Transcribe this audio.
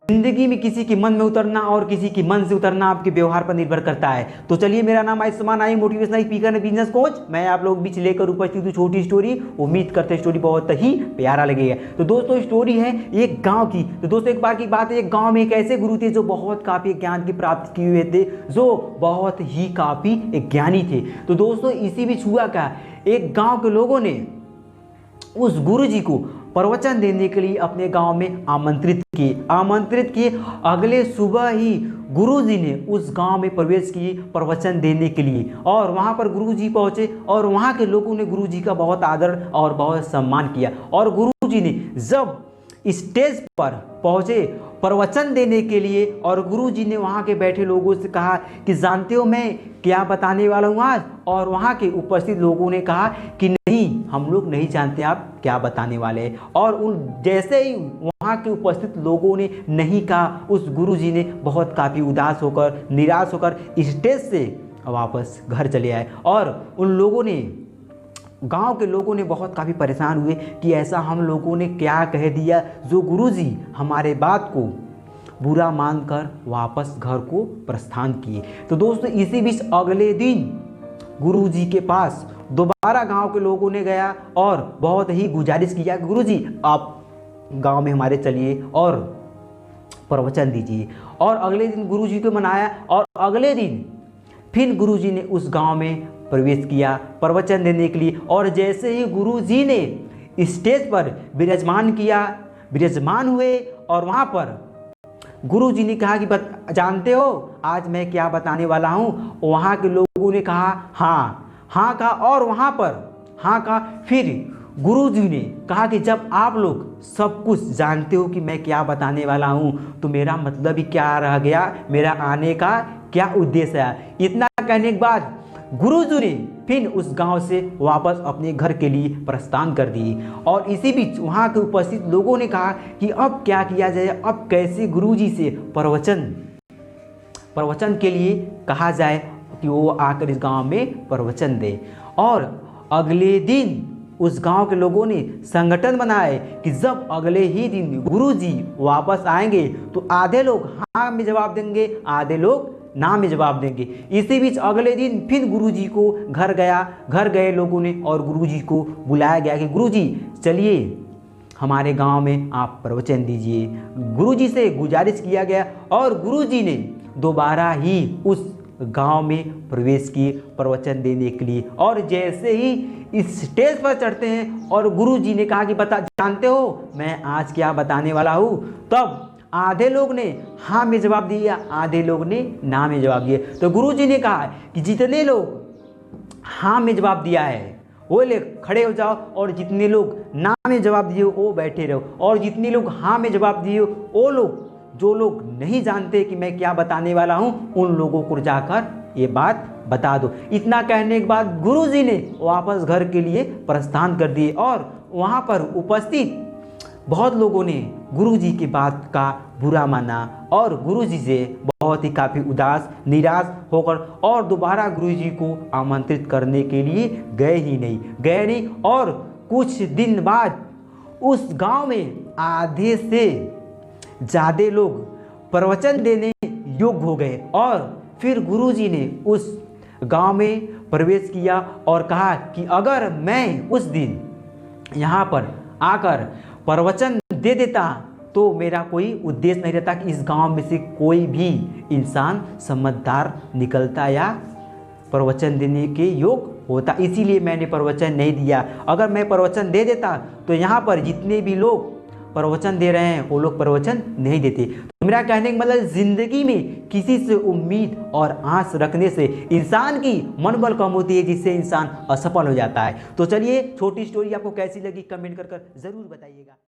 जिंदगी में किसी के मन में उतरना और किसी के मन से उतरना आपके व्यवहार पर निर्भर करता है। तो चलिए, मेरा नाम आयुष्मान आई, motivational speaker and business coach. मैं आप लोग बीच लेकर उपस्थित हूँ छोटी स्टोरी। उम्मीद करते स्टोरी बहुत ही प्यारा लगेगा। तो दोस्तों, स्टोरी है एक गांव की। तो दोस्तों, एक बार की बात है, एक गांव में एक ऐसे गुरु थे जो बहुत काफ़ी ज्ञान की प्राप्ति किए हुए थे, जो बहुत ही काफ़ी ज्ञानी थे। तो दोस्तों, इसी बीच हुआ क्या, एक गाँव के लोगों ने उस गुरु जी को प्रवचन देने के लिए अपने गांव में आमंत्रित किए। अगले सुबह ही गुरुजी ने उस गांव में प्रवेश किए प्रवचन देने के लिए, और वहां पर गुरुजी पहुंचे और वहां के लोगों ने गुरुजी का बहुत आदर और बहुत सम्मान किया। और गुरुजी ने जब स्टेज पर पहुंचे प्रवचन देने के लिए, और गुरुजी ने वहां के बैठे लोगों से कहा कि जानते हो मैं क्या बताने वाला हूं आज। और वहां के उपस्थित लोगों ने कहा कि नहीं, हम लोग नहीं जानते आप क्या बताने वाले हैं। और उन जैसे ही वहां के उपस्थित लोगों ने नहीं कहा, उस गुरुजी ने बहुत काफ़ी उदास होकर, निराश होकर स्टेज से वापस घर चले आए। और उन लोगों ने, गांव के लोगों ने बहुत काफ़ी परेशान हुए कि ऐसा हम लोगों ने क्या कह दिया जो गुरुजी हमारे बात को बुरा मानकर वापस घर को प्रस्थान किए। तो दोस्तों, इसी बीच अगले दिन गुरुजी के पास दोबारा गांव के लोगों ने गया और बहुत ही गुजारिश किया कि गुरुजी आप गांव में हमारे चलिए और प्रवचन दीजिए। और अगले दिन गुरुजी को मनाया, और अगले दिन फिर गुरुजी ने उस गांव में प्रवेश किया प्रवचन देने के लिए। और जैसे ही गुरुजी ने स्टेज पर विराजमान हुए, और वहाँ पर गुरुजी ने कहा कि जानते हो आज मैं क्या बताने वाला हूँ। वहाँ के लोगों ने कहा हाँ कहा, और वहाँ पर हाँ कहा। फिर गुरुजी ने कहा कि जब आप लोग सब कुछ जानते हो कि मैं क्या बताने वाला हूँ, तो मेरा मतलब ही क्या रह गया, मेरा आने का क्या उद्देश्य है। इतना कहने के बाद गुरुजी ने फिर उस गांव से वापस अपने घर के लिए प्रस्थान कर दिए। और इसी बीच वहां के उपस्थित लोगों ने कहा कि अब क्या किया जाए, अब कैसे गुरुजी से प्रवचन के लिए कहा जाए कि वो आकर इस गांव में प्रवचन दे। और अगले दिन उस गांव के लोगों ने संगठन बनाए कि जब अगले ही दिन गुरुजी वापस आएंगे तो आधे लोग हाँ में जवाब देंगे, आधे लोग ना में जवाब देंगे। इसी बीच अगले दिन फिर गुरुजी को घर गए लोगों ने, और गुरुजी को बुलाया गया कि गुरुजी चलिए हमारे गांव में आप प्रवचन दीजिए। गुरुजी से गुजारिश किया गया, और गुरुजी ने दोबारा ही उस गांव में प्रवेश किए प्रवचन देने के लिए। और जैसे ही इस स्टेज पर चढ़ते हैं और गुरुजी ने कहा कि जानते हो मैं आज क्या बताने वाला हूँ, तब आधे लोग ने हाँ में जवाब दिया, आधे लोग ने ना में जवाब दिया। तो गुरुजी ने कहा कि जितने लोग हाँ में जवाब दिया है वो ले खड़े हो जाओ, और जितने लोग ना में जवाब दिए वो बैठे रहो। और जितने लोग हाँ में जवाब दिए वो लोग, जो लोग नहीं जानते कि मैं क्या बताने वाला हूँ, उन लोगों को जाकर ये बात बता दो। इतना कहने के बाद गुरुजी ने वापस घर के लिए प्रस्थान कर दिए। और वहाँ पर उपस्थित बहुत लोगों ने गुरुजी की बात का बुरा माना, और गुरुजी से बहुत ही काफ़ी उदास, निराश होकर और दोबारा गुरुजी को आमंत्रित करने के लिए गए नहीं। और कुछ दिन बाद उस गांव में आधे से ज़्यादा लोग प्रवचन देने योग्य हो गए। और फिर गुरुजी ने उस गांव में प्रवेश किया और कहा कि अगर मैं उस दिन यहाँ पर आकर प्रवचन दे देता तो मेरा कोई उद्देश्य नहीं रहता कि इस गांव में से कोई भी इंसान समझदार निकलता या प्रवचन देने के योग्य होता, इसीलिए मैंने प्रवचन नहीं दिया। अगर मैं प्रवचन दे देता तो यहाँ पर जितने भी लोग प्रवचन दे रहे हैं वो लोग प्रवचन नहीं देते। तो मेरा कहने का मतलब, जिंदगी में किसी से उम्मीद और आस रखने से इंसान की मनोबल कम होती है, जिससे इंसान असफल हो जाता है। तो चलिए, छोटी स्टोरी आपको कैसी लगी कमेंट कर जरूर बताइएगा।